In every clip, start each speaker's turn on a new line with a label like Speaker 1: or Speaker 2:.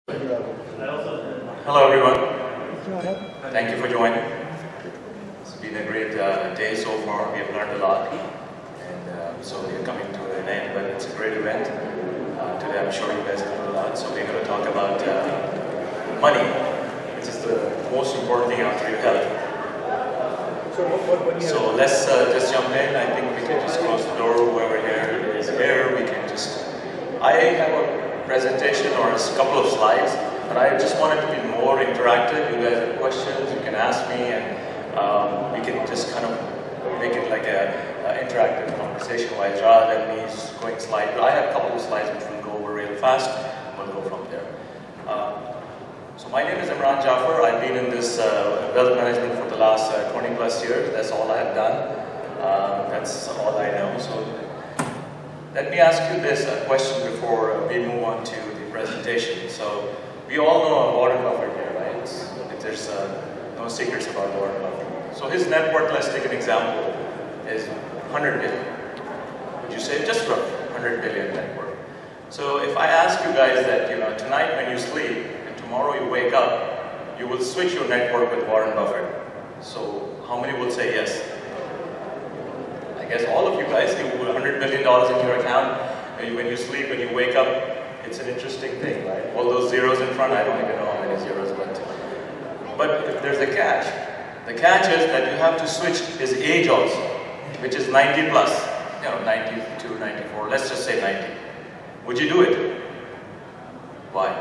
Speaker 1: Hello everyone. Thank you for joining. It's been a great day so far. We have learned a lot, and so we are coming to an end. But it's a great event. Today I'm sure you guys learned a lot. So we're going to talk about money, which is the most important thing after your health. So let's just jump in. I think we can just close the door. Whoever here is here, we can just. I have a presentation or a couple of slides, but I just wanted to be more interactive. You guys have questions, you can ask me, and we can just kind of make it like a interactive conversation-wise rather than me just going slide. I have a couple of slides which will go over real fast, and we'll go from there. So my name is Imran Jaffer. I've been in this wealth management for the last 20 plus years. That's all I have done. That's all I know. So let me ask you this question before we move on to the presentation. So we all know Warren Buffett here, right? There's no secrets about Warren Buffett. So his net worth, let's take an example, is 100 billion. Would you say just rough 100 billion net worth? So if I ask you guys that, tonight when you sleep and tomorrow you wake up, you will switch your net worth with Warren Buffett. So how many will say yes? I guess all of you guys, you put $100 billion in your account, and when you sleep and you wake up, it's an interesting thing, right? All those zeros in front, I don't even know how many zeros, but there's a catch. The catch is that you have to switch his age also, which is 90 plus, 92, 94, let's just say 90. Would you do it? Why?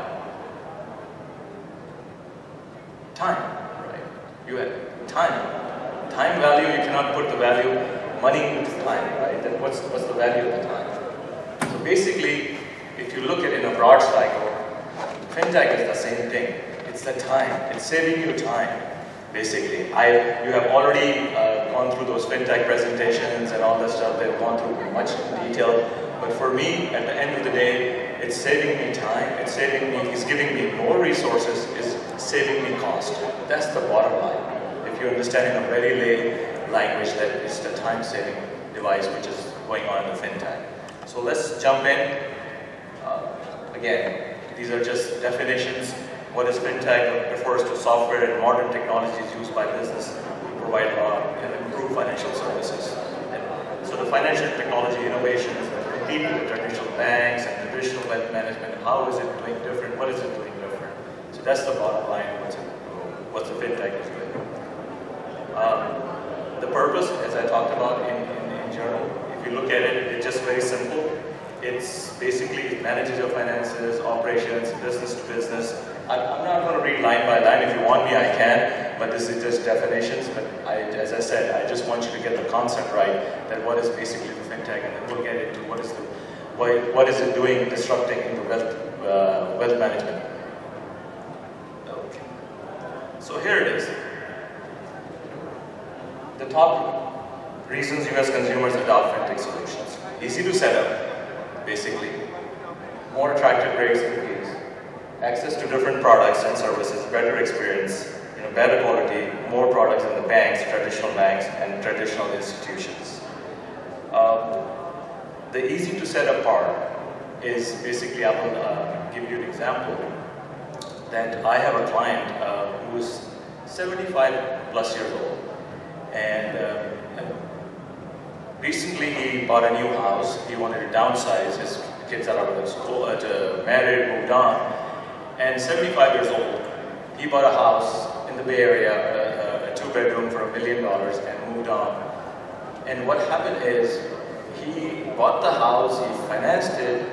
Speaker 1: Time, right? You have time. Time value, you cannot put the value. Money is time, right? Then what's the value of the time? So basically, if you look at it in a broad cycle, Fintech is the same thing. It's the time. It's saving you time, basically. You have already gone through those Fintech presentations and all that stuff. They've gone through much detail. But for me, at the end of the day, it's saving me time. It's saving me. It's giving me more resources. It's saving me cost. That's the bottom line. If you understand in a very lay language, that is the time-saving device which is going on in the Fintech. So let's jump in. Again, these are just definitions. What is Fintech? It refers to software and modern technologies used by business to provide and improve financial services. And so the financial technology innovations compete with the traditional banks and traditional wealth management. How is it doing different? What is it doing different? So that's the bottom line. What the Fintech is doing. The purpose, as I talked about in general, if you look at it, it's just very simple. It's basically, it manages your finances, operations, business to business. I'm not going to read line by line. If you want me, I can, but this is just definitions. But as I said, I just want you to get the concept right, that what is basically the Fintech, and then we'll get into what is it doing, disrupting in the wealth management. Okay. So here it is. The top reasons US consumers adopt Fintech solutions. Easy to set up, basically. More attractive rates and fees. Access to different products and services, better experience, better quality, more products than the banks, traditional banks, and traditional institutions. The easy to set up part is basically, I will give you an example that I have a client who is 75 plus years old. And recently he bought a new house. He wanted to downsize. His kids are out of school, married, moved on. And 75 years old, he bought a house in the Bay Area, a 2-bedroom for $1 million, and moved on. And what happened is, he bought the house, he financed it,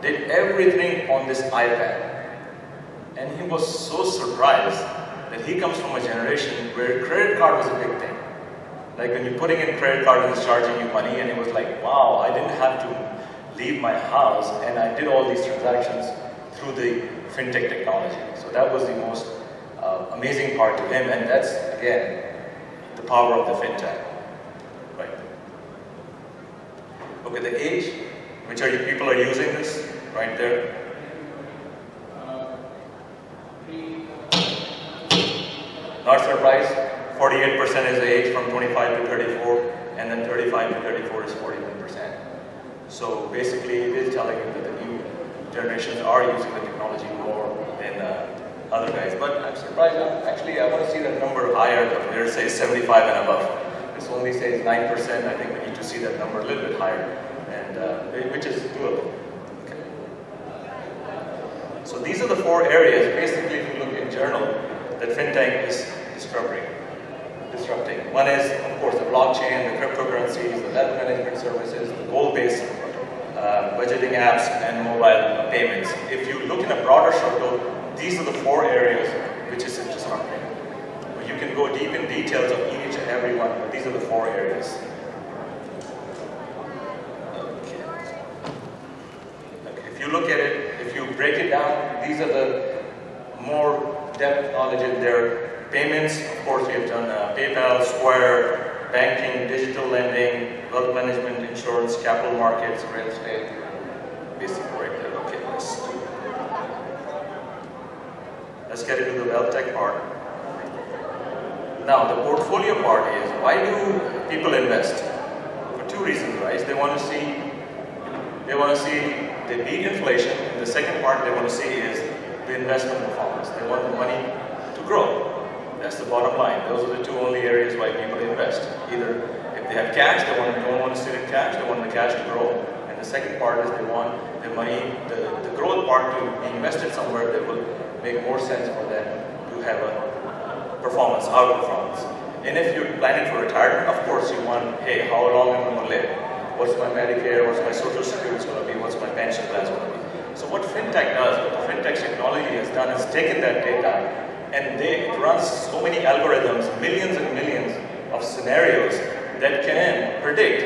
Speaker 1: did everything on this iPad. And he was so surprised that he comes from a generation where credit card was a big thing. Like when you're putting in credit card and it's charging you money, and it was like, wow, I didn't have to leave my house, and I did all these transactions through the Fintech technology. So that was the most amazing part to him, and that's, again, the power of the Fintech. Right. Okay, the age, which people are using this, right there. Not surprised. 48% is the age from 25 to 34, and then 35 to 34 is 41%. So basically, it is telling you that the new generations are using the technology more than other guys. But I'm surprised. Actually, I want to see that number higher. Where it says 75 and above. This only says 9%. I think we need to see that number a little bit higher, and which is doable. Okay. So these are the 4 areas, basically, if you look in general, that Fintech is disrupting. One is, of course, the blockchain, the cryptocurrencies, the wealth management services, the goal-based budgeting apps, and mobile payments. If you look in a broader circle, these are the 4 areas which is disrupting. You can go deep in details of each and every one, but these are the 4 areas. Okay. If you look at it, if you break it down, these are the more depth knowledge in there. Payments, of course, we have done PayPal, Square, banking, digital lending, wealth management, insurance, capital markets, real estate. Basically right there. Okay, let's get into the wealth tech part. Now, the portfolio part is, why do people invest? For 2 reasons, right? They want to see they beat inflation. And the second part they want to see is the investment performance. They want the money to grow. That's the bottom line. Those are the 2 only areas why people invest. Either if they have cash, they don't want to sit in cash, they want the cash to grow. And the second part is they want the money, the growth part to be invested somewhere that will make more sense for them to have a performance, outperformance. And if you're planning for retirement, of course you want, hey, how long am I going to live? What's my Medicare, what's my Social Security going to be, what's my pension plan going to be? So what Fintech does, what the Fintech technology has done is taken that data and it runs so many algorithms, millions and millions of scenarios that can predict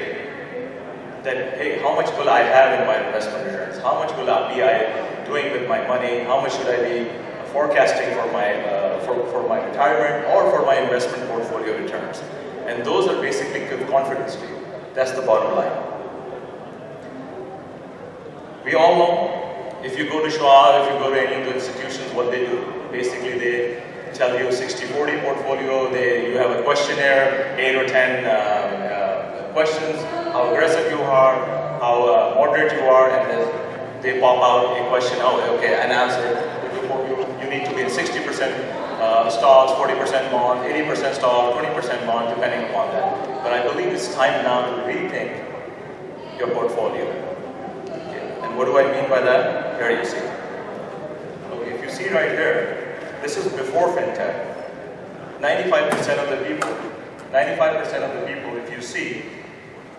Speaker 1: that, hey, how much will I have in my investment returns? How much will I be doing with my money? How much should I be forecasting for my retirement or for my investment portfolio returns? And those are basically give confidence to you. That's the bottom line. We all know, if you go to Schwab, if you go to any of the institutions, what they do. Basically, they tell you 60-40 portfolio, you have a questionnaire, 8 or 10 questions, how aggressive you are, how moderate you are, and then they pop out a question, okay, an answer. You need to be in 60% stocks, 40% bond, 80% stock, 20% bond, depending upon that. But I believe it's time now to rethink your portfolio. Okay. And what do I mean by that? Here you see. Okay, if you see right here, this is before Fintech. 95% of the people, if you see,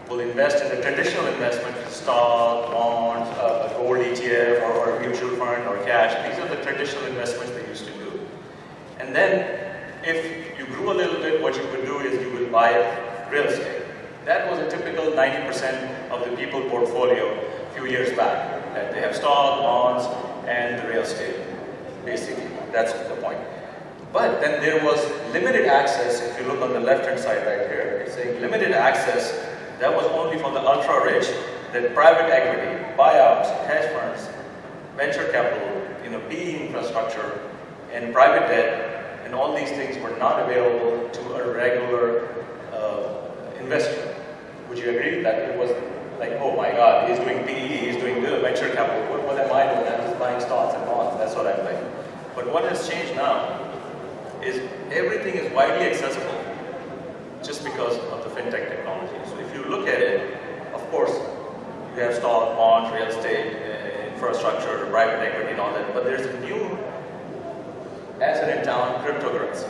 Speaker 1: will invest in the traditional investment, stock, bonds, a gold ETF, or a mutual fund, or cash. These are the traditional investments they used to do. And then, if you grew a little bit, what you would do is you would buy real estate. That was a typical 90% of the people portfolio a few years back. That they have stock, bonds, and the real estate. Basically, that's the point. But then there was limited access. If you look on the left-hand side right here, it's saying limited access. That was only for the ultra-rich. That private equity, buyouts, hedge funds, venture capital, PE infrastructure, and private debt, and all these things were not available to a regular investor. Would you agree with that? It was like, oh my God, he's doing PE, he's doing venture capital. What am I doing? I'm just buying stocks and bonds. That's what I'm doing. But what has changed now is everything is widely accessible just because of the Fintech technology. So if you look at it, of course, you have stock, bonds, real estate, infrastructure, private equity, and all that. But there's a new asset in town, cryptocurrency.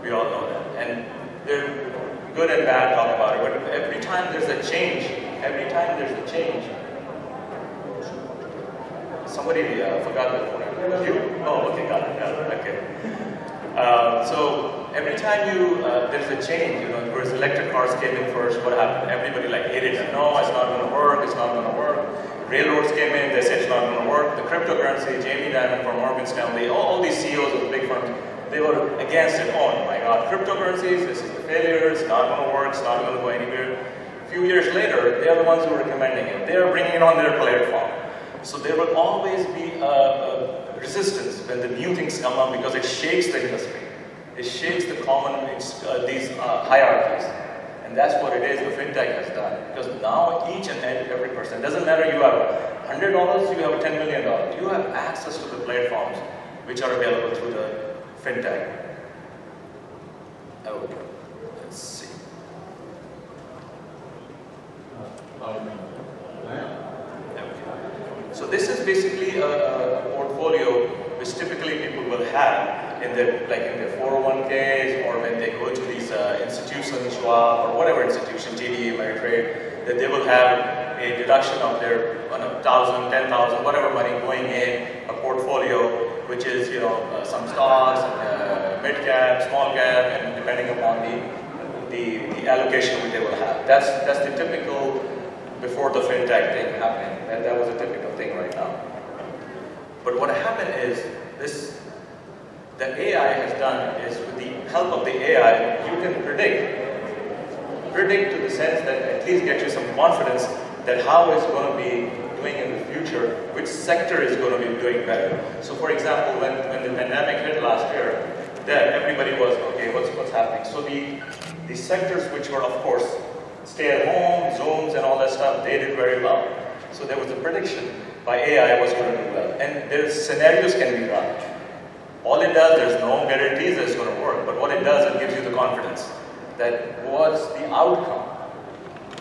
Speaker 1: We all know that. And they're good and bad talk about it, but every time there's a change, somebody forgot the phone. You? Oh, okay, got it, okay. So every time there's a change, of course, electric cars came in first, what happened? Everybody hated it. No, it's not going to work, it's not going to work. Railroads came in, they said it's not going to work. The cryptocurrency, Jamie Dimon from Morgan Stanley, all these CEOs of the big firms, they were against it. Oh my God, cryptocurrencies, this is a failure, it's not going to work, it's not going to go anywhere. A few years later, they are the ones who are recommending it. They are bringing it on their platform. So there will always be resistance when the new things come up because it shakes the industry. It shakes the common, these hierarchies. And that's what it is, the Fintech has done. Because now each and every person, doesn't matter you have $100, you have $10 million, you have access to the platforms which are available through the Fintech. Okay, let's see. So this is basically a portfolio which typically people will have in their 401ks, or when they go to these institutions, Schwab or whatever institution, TD, Ameritrade, that they will have a deduction of their 1,000, 10,000, whatever money going in a portfolio, which is some stocks, mid cap, small cap, and depending upon the allocation which they will have. That's the typical before the Fintech thing happened. That was a typical thing right now. But what happened is the AI has done is, with the help of the AI, you can predict to the sense that at least get you some confidence that how it's going to be doing in the future, which sector is going to be doing better. So for example, when the pandemic hit last year, then everybody was, okay, what's happening? So the sectors which were, of course, stay at home, Zooms and all that stuff, they did very well. So there was a prediction by AI was going to do well. And there's scenarios can be run. All it does, there's no guarantees that it's going to work, but what it does, it gives you the confidence that what's the outcome.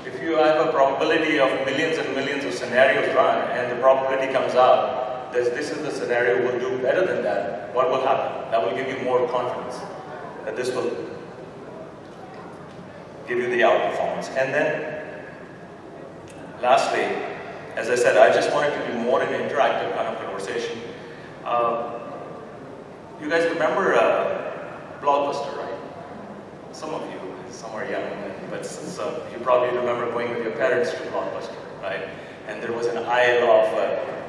Speaker 1: If you have a probability of millions and millions of scenarios run, and the probability comes out, this is the scenario will do better than that, what will happen? That will give you more confidence that this will give you the outperformance. And then, lastly, as I said, I just wanted to be more an interactive kind of conversation. You guys remember Blockbuster, right? Some of you, some are young, but you probably remember going with your parents to Blockbuster, right? And there was an aisle of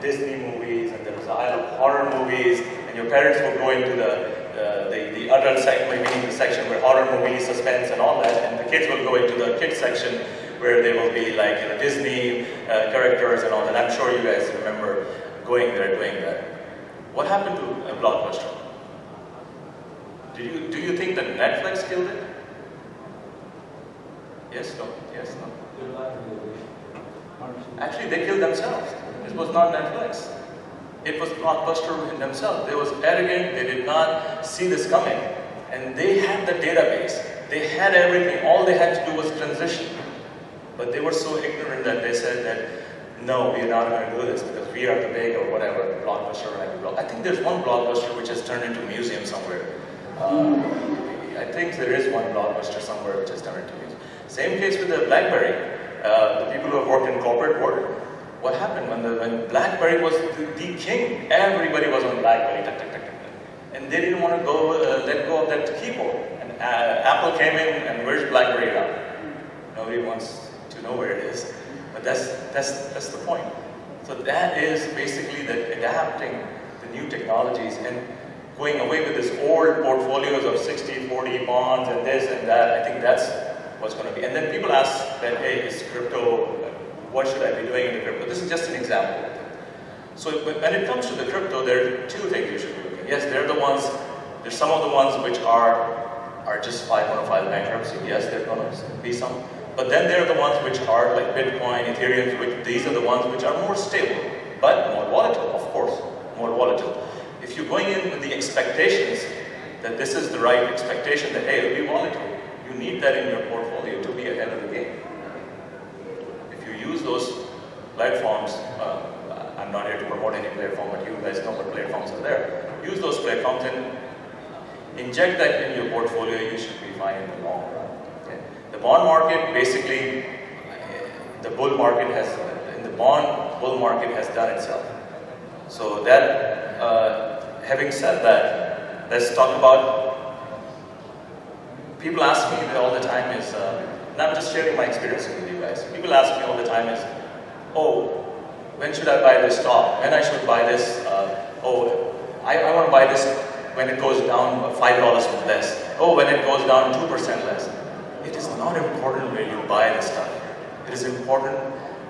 Speaker 1: Disney movies, and there was an aisle of horror movies, and your parents were going to the adult section, maybe the section where horror movies, suspense, and all that, and the kids will go into the kids section where they will be like Disney characters and all that. I'm sure you guys remember going there, doing that. What happened to Blockbuster? Do you think that Netflix killed it? Yes, no, yes, no. Actually, they killed themselves. It was not Netflix. It was Blockbuster in themselves. They was arrogant, they did not see this coming. And they had the database. They had everything. All they had to do was transition. But they were so ignorant that they said that, no, we are not going to do this because we are the big or whatever, Blockbuster. I think there's one Blockbuster which has turned into a museum somewhere. I think there is one Blockbuster somewhere which has turned into a museum. Same case with the BlackBerry. The people who have worked in corporate world, what happened when BlackBerry was the king? Everybody was on BlackBerry, and they didn't want to let go of that keyboard. And Apple came in, and where's BlackBerry now? Nobody wants to know where it is, but that's the point. So that is basically the adapting the new technologies and going away with this old portfolios of 60-40 bonds and this and that. I think that's what's going to be. And then people ask that, hey, is crypto, what should I be doing in the crypto? This is just an example. So when it comes to the crypto, there are two things you should be looking at. Yes, there's some of the ones which are just going to file bankruptcy. Yes, there are going to be some. But then there are the ones which are like Bitcoin, Ethereum, which these are the ones which are more stable, but more volatile, of course, more volatile. If you're going in with the expectations that this is the right expectation, that hey, it'll be volatile, you need that in your portfolio to be ahead of the game. If you use those platforms, I'm not here to promote any platform, but you guys know what platforms are there. Use those platforms and inject that in your portfolio, you should be fine in the long run. Okay? The bond market, basically, the bull market has done itself. So that, having said that, let's talk about, people ask me all the time is, and I'm just sharing my experience with you guys. People ask me all the time is, oh, when should I buy this stock? When I should buy this? I want to buy this when it goes down $5 less. Oh, when it goes down 2% less. It is not important where you buy the stuff. It is important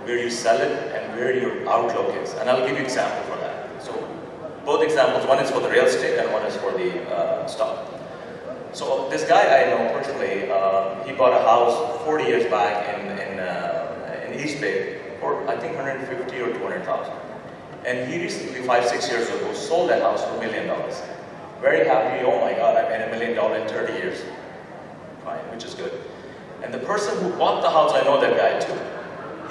Speaker 1: where you sell it and where your outlook is. And I'll give you an example for that. So both examples, one is for the real estate and one is for the stock. So this guy I know personally, he bought a house 40 years back in East Bay for I think 150 or 200,000. And he recently, 5-6 years ago, sold that house for $1 million. Very happy, oh my God, I made $1 million in 30 years. Fine, which is good. And the person who bought the house, I know that guy too.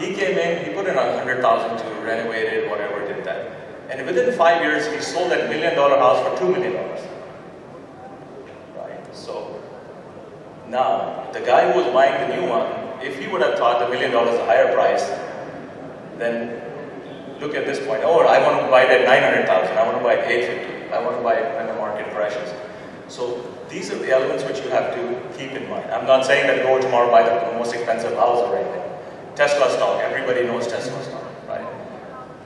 Speaker 1: He came in, he put in $100,000 to renovate it, whatever, did that. And within 5 years, he sold that $1 million house for $2 million. Right? So now, the guy who was buying the new one, if he would have thought the $1 million is a higher price, then look at this point. Oh, I want to buy it at 900,000. I want to buy it at 850. I want to buy it when the market crashes. So these are the elements which you have to keep in mind. I'm not saying that go tomorrow buy the most expensive house or anything. Tesla stock, everybody knows Tesla stock, right?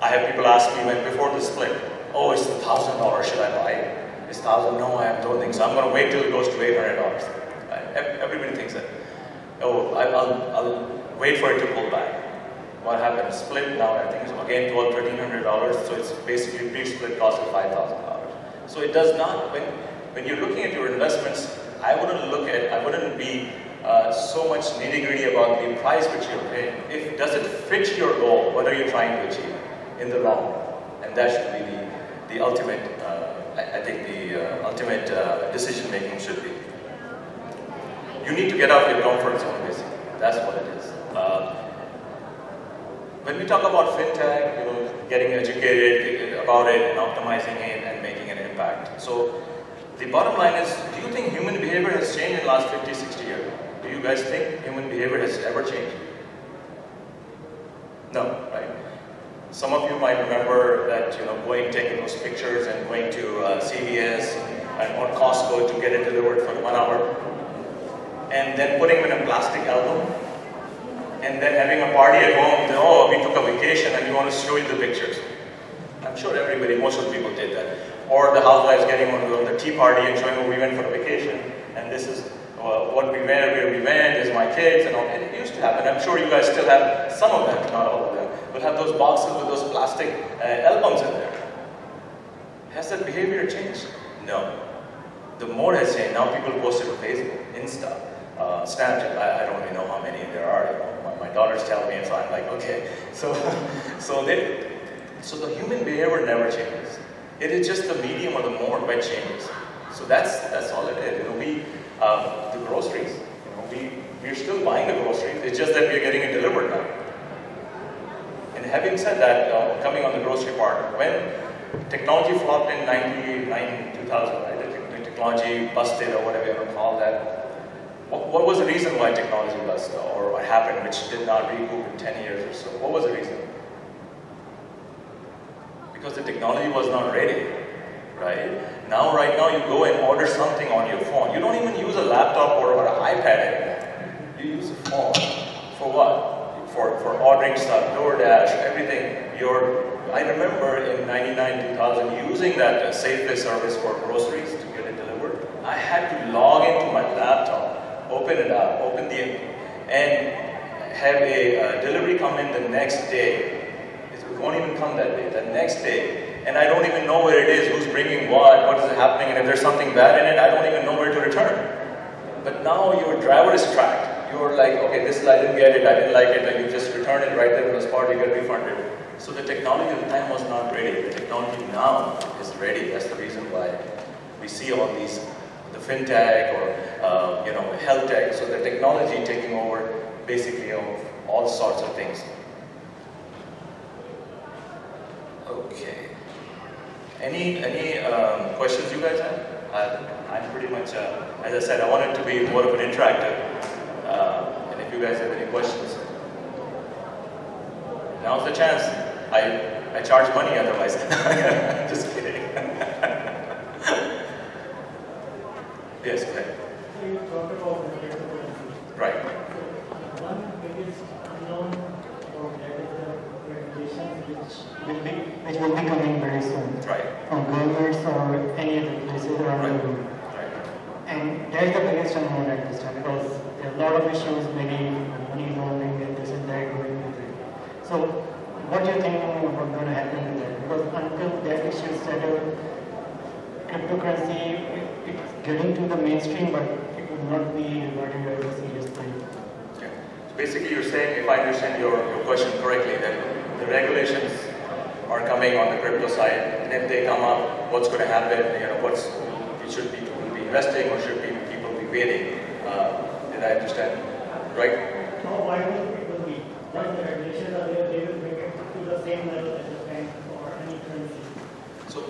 Speaker 1: I have people ask me when before the split, oh, it's $1,000, should I buy it? It's $1,000, no, I don't think so. I'm going to wait till it goes to $800. Right? Everybody thinks that. Oh, I'll wait for it to pull back. What happened? Split now, I think it's again $1,200, so it's basically pre-split cost of $5,000. So it does not, when you're looking at your investments, I wouldn't be so much nitty-gritty about the price which you're paying. Does it fit your goal? What are you trying to achieve in the long run? And that should be the ultimate, I think the ultimate decision making should be. You need to get out of your comfort zone, basically. That's what it is. When we talk about Fintech, getting educated about it and optimizing it and making an impact. So the bottom line is, do you think human behavior has changed in the last 50, 60 years? Do you guys think human behavior has ever changed? No, right? Some of you might remember that, taking those pictures and going to CVS and or Costco to get it delivered for 1 hour, and then putting them in a plastic album, and then having a party at home. Oh, we took a vacation, and we want to show you the pictures. I'm sure most of the people did that. Or the housewives getting on the tea party and showing, oh, we went for a vacation, and this is what we went, where we went, is my kids, and all. And it used to happen. I'm sure you guys still have some of them, not all of them. But have those boxes with those plastic albums in there. Has that behavior changed? No. The mode has changed. Now people post it on Facebook, Insta, Snapchat. I don't really know how many there are. My daughters tell me, and so I'm like, okay. So the human behavior never changes. It is just the medium or the mode where it changes. So that's all it is. The groceries. We're still buying the groceries. It's just that we're getting it delivered now. And having said that, coming on the grocery part, when technology flopped in 2000, right? The technology busted or whatever you want to call that. What was the reason why technology busted or what happened, which did not recoup in 10 years or so? What was the reason? Because the technology was not ready, right? Right now you go and order something on your phone. You don't even use a laptop or an iPad anymore. You use a phone. For what? For ordering stuff, DoorDash, everything. I remember in 99, 2000 using that Safeway service for groceries to get it delivered. I had to log into my laptop, open it up, and have a delivery come in the next day. It won't even come that day, the next day. And I don't even know where it is, who's bringing what is happening, and if there's something bad in it, I don't even know where to return. But now your driver is tracked. You're like, okay, I didn't get it, I didn't like it, and you just return it right there on the spot, you get refunded. So the technology at the time was not ready. The technology now is ready. That's the reason why we see all these, the Fintech or health tech. So the technology taking over basically all sorts of things. Okay. Any questions you guys have? I'm pretty much, as I said, I want it to be more of an interactive. And if you guys have any questions, now's the chance. I charge money otherwise. Just kidding. Yes, go ahead.
Speaker 2: You talked about the cryptocurrency.
Speaker 1: Right.
Speaker 2: One biggest unknown or that is the regulation which will be coming very soon.
Speaker 1: Right.
Speaker 2: From governments or any other places around the world.
Speaker 1: Right.
Speaker 2: And that is the biggest unknown at this time because there are a lot of issues, maybe money laundering and this and that going with it. So what do you think what's going to happen with that? Because until that issue is settled, cryptocurrency, it's getting to the mainstream, but it would not be regarded as a serious thing.
Speaker 1: Okay. So basically, you're saying, if I understand your question correctly, that the regulations are coming on the crypto side, and if they come up, what's going to happen? Should people be investing, or should people be waiting? Did I understand right?
Speaker 2: No, why would people be? Once the regulations are there, they will bring it to the same level as the bank or any currency.
Speaker 1: So,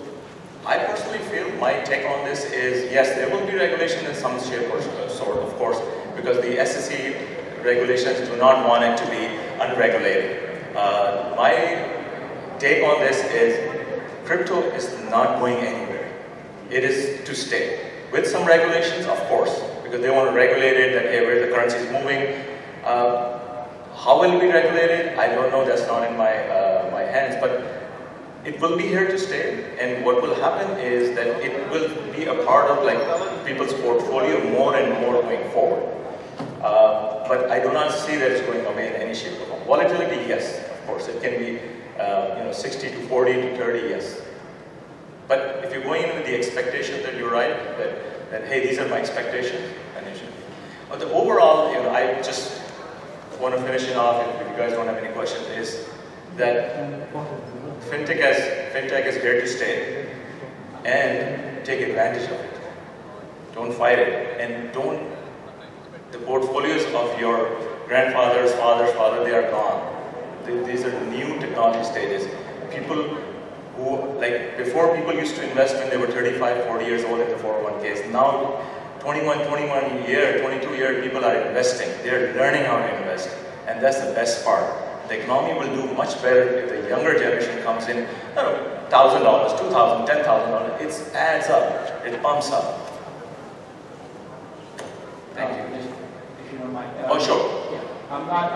Speaker 1: I personally feel my take on this is, yes, there will be regulation in some shape or sort, of course, because the SEC regulations do not want it to be unregulated. My take on this is, crypto is not going anywhere. It is to stay. With some regulations, of course, because they want to regulate it, that where the currency is moving. How will it be regulated? I don't know, that's not in my hands, but it will be here to stay, and what will happen is that it will be a part of people's portfolio more and more going forward. But I do not see that it's going away in any shape or form. Volatility, yes, of course, it can be 60 to 40 to 30, yes. But if you're going in with the expectation that you're right, that hey, these are my expectations, then it should be. But the overall, I just want to finish it off, if you guys don't have any questions, is that Fintech is here to stay, and take advantage of it. Don't fight it, and the portfolios of your grandfather's father's father, they are gone. These are new technology stages. People who, before, people used to invest when they were 35, 40 years old in the 401ks. Now, 21 year, 22 year, people are investing. They're learning how to invest, and that's the best part. The economy will do much better if the younger generation comes in, $1,000, $2,000, $10,000. It adds up, it pumps up. Thank you.
Speaker 3: If you don't mind.
Speaker 1: Oh, sure.
Speaker 3: Yeah. I'm not